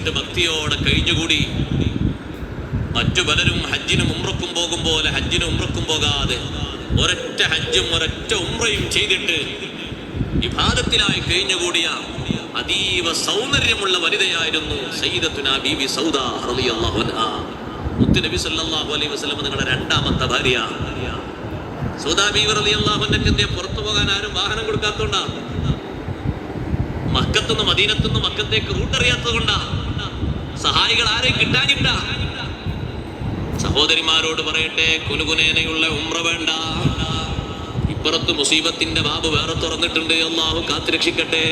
നിർവഹിച്ചിട്ട് ഭക്തിയോടെ കഴിഞ്ഞുകൂടി. മറ്റു പലരും ഹജ്ജിനും ഉംറക്കും പോകും പോലെ ഹജ്ജിനും ഉംറക്കും പോകാതെ ഒരൊറ്റ ഹജ്ജും ഒരൊറ്റ ഉംറയും ചെയ്തിട്ട് ഇബാദത്തിലായി കഴിഞ്ഞുകൂടിയ അതീവ സൗന്ദര്യമുള്ള വനിതയായിരുന്നു സയ്യിദത്തുനാ ബീബി സൗദ റളിയല്ലാഹു അൻഹാ. മുത്തുനബി സല്ലല്ലാഹു അലൈഹി വസല്ലം നിങ്ങളുടെ രണ്ടാമത്തെ ഭാര്യ സൗദ ബീബി റളിയല്ലാഹു അൻഹയ്ക്ക് എന്തേ പുറത്തു പോകാൻ ആരും വാഹനം കൊടുക്കാത്തോണ്ടാ? മക്കത്തുനിന്ന് മദീനത്തുനിന്ന് മക്കത്തേക്ക് റൂട്ട് അറിയാത്തത് കൊണ്ടാ? സഹായികൾ ആരെയും കിട്ടാനിട്ടാ? സഹോദരിമാരോട് പറയട്ടെ, കുനുകുനേനയുള്ള ഉംറ വേണ്ട. ഇപ്പുറത്ത് മുസീബത്തിന്റെ ബാബ് വേറെ തുറന്നിട്ടുണ്ട്. അല്ലാഹു കാത്തുരക്ഷിക്കട്ടെ.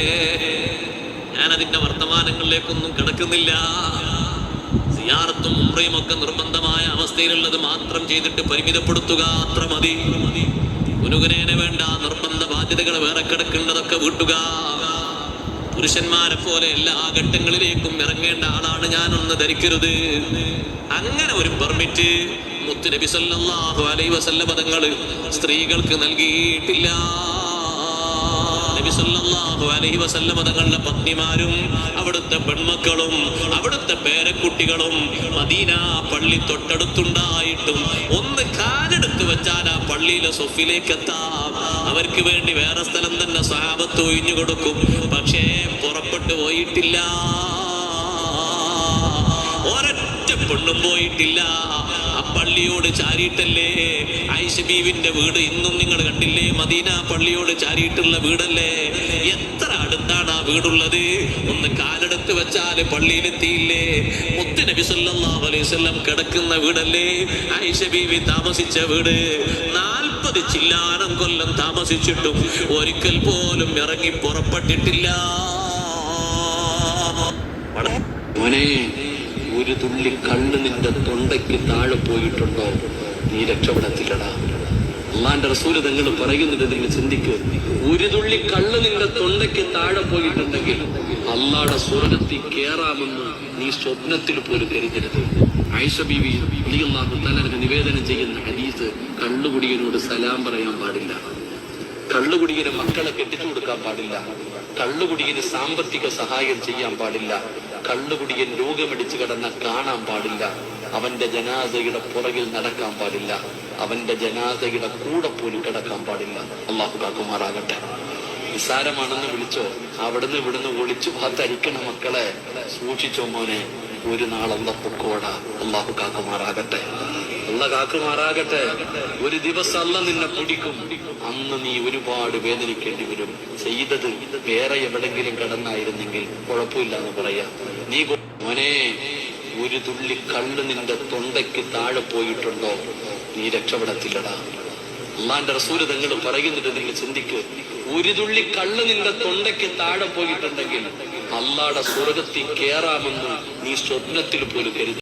ഞാൻ അതിന്റെ വർത്തമാനങ്ങളിലേക്കൊന്നും കിടക്കുന്നില്ല. സിയാറത്തും ഉംറയും ഒക്കെ നിർബന്ധമായ അവസ്ഥയിലുള്ളത് മാത്രം ചെയ്തിട്ട് പരിമിതപ്പെടുത്തുക, അത്ര മതി. കുനുകുനേന വേണ്ട. നിർബന്ധ ബാധ്യതകൾ വേറെ കിടക്കേണ്ടതൊക്കെ വീട്ടുക. പുരുഷന്മാരെ പോലെ എല്ലാ ഘട്ടങ്ങളിലേക്കും ഇറങ്ങേണ്ട ആളാണ് ഞാനൊന്ന് ധരിക്കരുത്. അങ്ങനെ ഒരു പെർമിറ്റ് മുത്തുനബി സല്ലല്ലാഹു അലൈഹി വസല്ലം തങ്ങൾ സ്ത്രീകൾക്ക് നൽകിയിട്ടില്ല. നബി സല്ലല്ലാഹു അലൈഹി വസല്ലം തങ്ങളുടെ പത്നിമാരും അവിടുത്തെ പെൺമക്കളും അവിടുത്തെ പേരക്കുട്ടികളും മദീന പള്ളി തൊട്ടടുത്തുണ്ടായിട്ടും ഒന്ന് കാലെടുത്ത് വെച്ചാൽ ആ പള്ളിയിലെ സൊഫിലേക്ക് എത്താം. അവർക്ക് വേണ്ടി വേറെ സ്ഥലം തന്നെ സ്വഹാബത്ത് ഒഴിഞ്ഞു കൊടുക്കും. പക്ഷേ പുറപ്പെട്ടു പോയിട്ടില്ല. ഒരൊറ്റ പെണ്ണും പോയിട്ടില്ല. ആ പള്ളിയോട് ചാരിയിട്ടല്ലേ ആയിഷ ബീവിന്റെ വീട് ഇന്നും നിങ്ങൾ കണ്ടില്ലേ? മദീന പള്ളിയോട് ചാരിയിട്ടുള്ള വീടല്ലേ? എത്ര അടുത്താണ് ആ വീടുള്ളത്? ഒന്ന് കാലെടുത്ത് വെച്ചാല് പള്ളിയിലെത്തിയില്ലേ? മുത്തുനബി സല്ലല്ലാഹു അലൈഹി വസല്ലം കിടക്കുന്ന വീടല്ലേ ആയിഷ ബീവി താമസിച്ച വീട്? 40 ചില്ലാനം കൊല്ലം താമസിച്ചിട്ടും ഒരിക്കൽ പോലും ഇറങ്ങി പുറപ്പെട്ടിട്ടില്ല. മോനെ, ഒരു തുള്ളി കണ്ണ് നിന്റെ തൊണ്ടയ്ക്ക് താഴെ പോയിട്ടുണ്ടോ? നീ രക്ഷപ്പെടത്തില്ലടാ. അള്ളാന്റെ റസൂല് തങ്ങൾ പറയുന്നുണ്ട്, നിങ്ങൾ ചിന്തിക്ക്. ഒരു തുള്ളി കണ്ണ് നിന്റെ തൊണ്ടയ്ക്ക് താഴെ പോയിട്ടുണ്ടെങ്കിൽ അള്ളാടെ സ്വർഗ്ഗത്തിൽ കേറാമെന്ന് നീ സ്വപ്നത്തിൽ പോലും കരുതരുത്. ആയിഷ ബീവി റളിയല്ലാഹു തആല നിവേദനം ചെയ്യുന്ന ഹദീസ്, കള്ളുകുടിയനോട് സലാം പറയാൻ പാടില്ല, കള്ളുകുടിയന് മക്കളെ കെട്ടിച്ചു കൊടുക്കാൻ പാടില്ല, കള്ളുകുടിയന് സാമ്പത്തിക സഹായം ചെയ്യാൻ പാടില്ല, കള്ളുകുടിയൻ രോഗമടിച്ചു കിടന്ന കാണാൻ പാടില്ല, അവന്റെ ജനാസയുടെ പുറകിൽ നടക്കാൻ പാടില്ല, അവന്റെ ജനാസയുടെ കൂടെ പോലും കിടക്കാൻ പാടില്ല. അള്ളാഹു കാക്കുമാറാകട്ടെ. നിസാരമാണെന്ന് വിളിച്ചോ, അവിടുന്ന് ഇവിടുന്ന് ഒളിച്ചു ഭാഗത്തരിക്കണ മക്കളെ സൂക്ഷിച്ചോ മോനെ. ഒരു നാളല്ല പൊക്കോടാ. അള്ളാഹു കാക്കുമാറാകട്ടെ. അള്ള കാക്കുമാറാകട്ടെ. ഒരു ദിവസം അല്ല നിന്നെ പിടിക്കും. അന്ന് നീ ഒരുപാട് വേദനിക്കേണ്ടി വരും. ചെയ്തത് വേറെ എവിടെങ്കിലും കിടന്നായിരുന്നെങ്കിൽ കുഴപ്പമില്ല എന്ന് പറയാ. നീ മോനെ, ഒരു തുള്ളി കള്ള് നിന്റെ തൊണ്ടയ്ക്ക് താഴെ പോയിട്ടുണ്ടോ? നീ രക്ഷപ്പെടത്തില്ലടാ. അള്ളാന്റെ റസൂല് തങ്ങൾ പറയുന്നുണ്ട്, നിങ്ങൾ ചിന്തിക്ക്. ഒരു തുള്ളി കള്ള് നിന്റെ തൊണ്ടയ്ക്ക് താഴെ പോയിട്ടുണ്ടെങ്കിൽ അള്ളാടെ സ്വർഗ്ഗത്തിൽ കേറാമെന്ന് നീ സ്വപ്നത്തിൽ പോലും കരുതി.